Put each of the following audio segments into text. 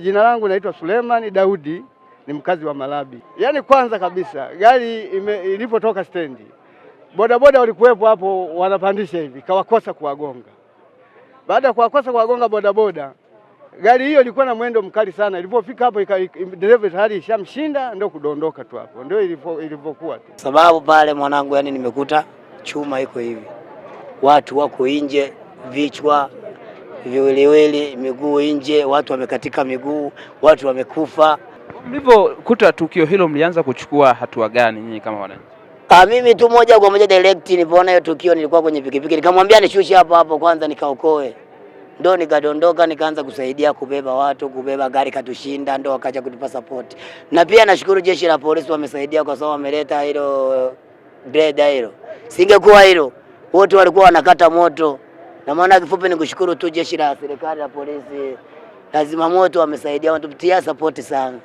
Jina langu naitwa Suleiman Daudi, ni mkazi wa Malabi. Yaani kwanza kabisa gari ilipotoka stendi, bodaboda walikuwepo hapo wanapandisha hivi, kawakosa kuwagonga. Baada ya kuwakosa kuwagonga bodaboda, gari hiyo ilikuwa na mwendo mkali sana. Ilipofika hapo dereva tayari ishamshinda, ndio kudondoka tu hapo. Ndio ilivyokuwa tu. Sababu pale mwanangu, yani nimekuta chuma iko hivi. Watu wako nje, vichwa viwiliwili, miguu nje, watu wamekatika miguu, watu wamekufa. Mlipokuta tukio hilo mlianza kuchukua hatua gani nyinyi kama wananchi? Mimi tu moja kwa moja direct nilipoona hiyo tukio, nilikuwa kwenye pikipiki, nikamwambia nishushe hapo kwanza nikaokoe. Ndio nikadondoka, nikaanza kusaidia kubeba watu, kubeba gari katushinda, ndio wakaja kutupa support. Na pia nashukuru jeshi la polisi wamesaidia kwa sababu wameleta hilo greda hilo. Singekuwa hilo, wote walikuwa wanakata moto. Na maana kifupi ni kushukuru tu jeshi la serikali la polisi. Lazima moto wamesaidia, wanatupatia support sana.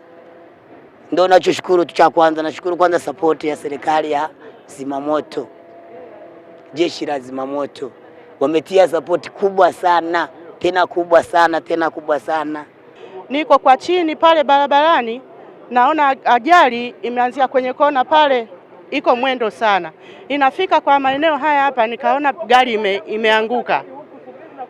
Ndio nachoshukuru cha kwanza, nashukuru kwanza support ya serikali ya zimamoto. Jeshi la zimamoto wametia support kubwa sana, tena kubwa sana. Niko kwa chini pale barabarani, naona ajali imeanzia kwenye kona pale, iko mwendo sana. Inafika kwa maeneo haya hapa, nikaona gari imeanguka.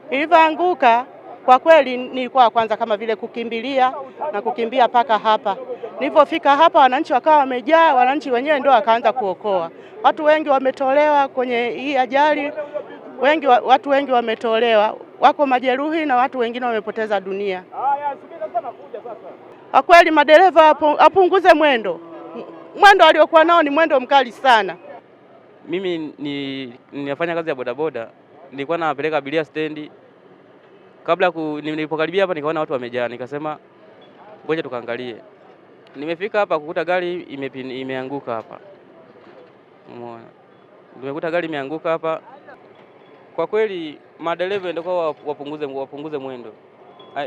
Ilivyoanguka, kwa kweli nilikuwa kwanza kama vile kukimbia paka hapa. Nilipofika hapa, wananchi wakawa wamejaa, wananchi wenyewe ndio wakaanza kuokoa. Watu wengi wametolewa kwenye hii ajali, watu wengi wametolewa, wako majeruhi na watu wengine wamepoteza dunia. Kwa kweli madereva apunguze mwendo aliokuwa nao, ni mwendo mkali sana. Mimi ninafanya kazi ya bodaboda, nilikuwa napeleka abiria stendi. Kabla nilipokaribia hapa nikaona watu wamejaa, nikasema ngoja tukaangalie. Nimefika hapa kukuta gari imeanguka hapa. Umeona? Nimekuta gari imeanguka hapa. Kwa kweli madereva ndio wapunguze mwendo.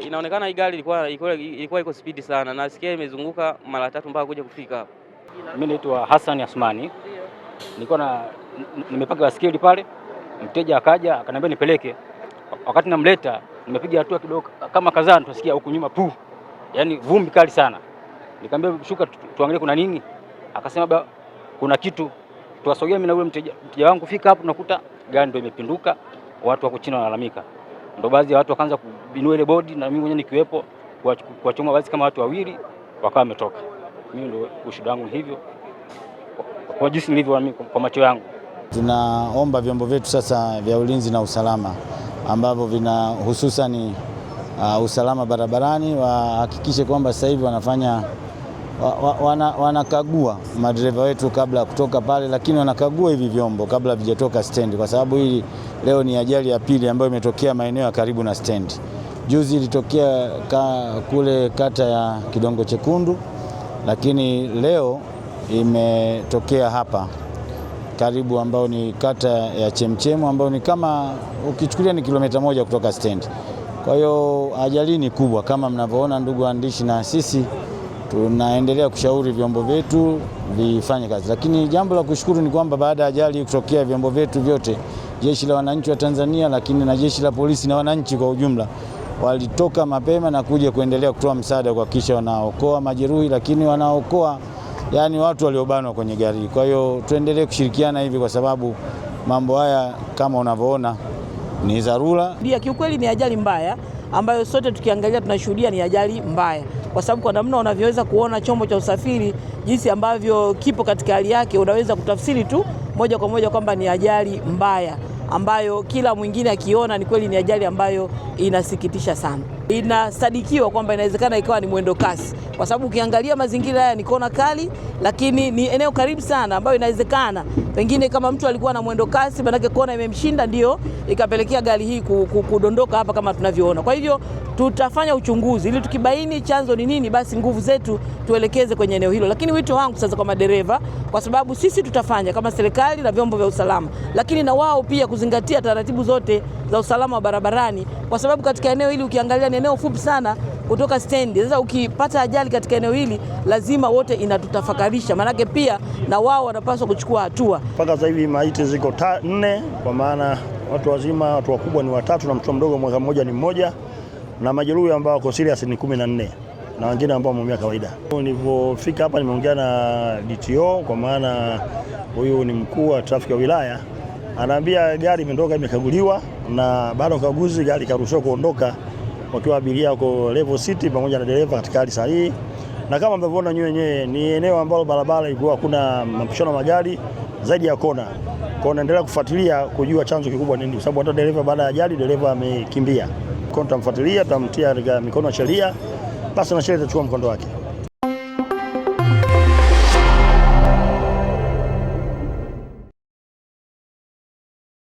Inaonekana hii gari ilikuwa iko speed sana, na sikia imezunguka mara 3 mpaka kuja kufika hapa. Mimi naitwa Hassan Asmani. Nilikuwa nimepaka baskeli pale, mteja akaja akaniambia nipeleke. Wakati namleta nimepiga hatua kidogo kama kadhaa, tunasikia huku nyuma pu. Yaani vumbi kali sana. Nikamwambia shuka tuangalie kuna nini. Akasema kuna kitu. Tukasogea mimi na yule mteja wangu, fika hapo tunakuta gari ndio imepinduka, watu wako chini wanalalamika. Ndio baadhi ya watu wakaanza kubinua ile bodi, na mimi mwenyewe nikiwepo kuwachoma baadhi kama watu wawili wakawa wametoka. Mimi ndio ushuhuda wangu hivyo kwa jinsi nilivyo kwa macho yangu. Tunaomba vyombo vyetu sasa vya ulinzi na usalama ambavyo vina hususani usalama barabarani wahakikishe kwamba sasa hivi wanakagua madereva wetu kabla ya kutoka pale, lakini wanakagua hivi vyombo kabla vijatoka stendi, kwa sababu hii leo ni ajali ya pili ambayo imetokea maeneo ya karibu na stendi. Juzi ilitokea kule kata ya Kidongo Chekundu, lakini leo imetokea hapa karibu, ambao ni kata ya Chemchemu, ambao ni kama ukichukulia ni kilomita 1 kutoka stendi. Kwa hiyo ajali ni kubwa kama mnavyoona ndugu waandishi, na sisi tunaendelea kushauri vyombo vyetu vifanye kazi. Lakini jambo la kushukuru ni kwamba baada ya ajali kutokea, vyombo vyetu vyote, jeshi la wananchi wa Tanzania, lakini na jeshi la polisi na wananchi kwa ujumla, walitoka mapema na kuja kuendelea kutoa msaada kuhakikisha wanaokoa majeruhi, lakini wanaokoa yani watu waliobanwa kwenye gari. Kwa hiyo tuendelee kushirikiana hivi, kwa sababu mambo haya kama unavyoona ni dharura. Kiukweli ni ajali mbaya ambayo sote tukiangalia tunashuhudia ni ajali mbaya, kwa sababu kwa namna unavyoweza kuona chombo cha usafiri jinsi ambavyo kipo katika hali yake, unaweza kutafsiri tu moja kwa moja kwamba ni ajali mbaya ambayo kila mwingine akiona ni kweli ni ajali ambayo inasikitisha sana. Inasadikiwa kwamba inawezekana ikawa ni mwendo kasi, kwa sababu ukiangalia mazingira haya ni kona kali, lakini ni eneo karibu sana, ambayo inawezekana pengine kama mtu alikuwa na mwendo kasi, manake kona imemshinda, ndio ikapelekea gari hii kudondoka hapa kama tunavyoona. Kwa hivyo tutafanya uchunguzi ili tukibaini chanzo ni nini, basi nguvu zetu tuelekeze kwenye eneo hilo. Lakini wito wangu sasa kwa madereva, kwa sababu sisi tutafanya kama serikali na vyombo vya usalama, lakini na wao pia kuzingatia taratibu zote za usalama wa barabarani, kwa sababu katika eneo hili ukiangalia ni eneo fupi sana kutoka stendi. Sasa ukipata ajali katika eneo hili lazima wote inatutafakarisha, manake pia na wao wanapaswa kuchukua hatua. Mpaka sasa hivi maiti ziko 4, kwa maana watu wazima, watu wakubwa ni 3 na mtoto mdogo mwaka mmoja ni mmoja. na majeruhi ambao wako serious ni 14 na wengine ambao wameumia kawaida. Nilipofika hapa nimeongea na DTO, kwa maana huyu ni mkuu wa trafiki wa wilaya, anaambia gari imetoka imekaguliwa, na baada ya ukaguzi gari karuhusiwa kuondoka wakiwa abiria wako level city pamoja na dereva katika hali sahihi. Na kama mnavyoona nyewe ni eneo ambalo barabara ilikuwa hakuna mapishano magari zaidi ya kona. Kwa naendelea kufuatilia kujua chanzo kikubwa nini, kwa sababu hata dereva baada ya ajali dereva amekimbia. Kwa tutamfuatilia, tutamtia katika mikono ya sheria, basi na sheria itachukua mkondo wake.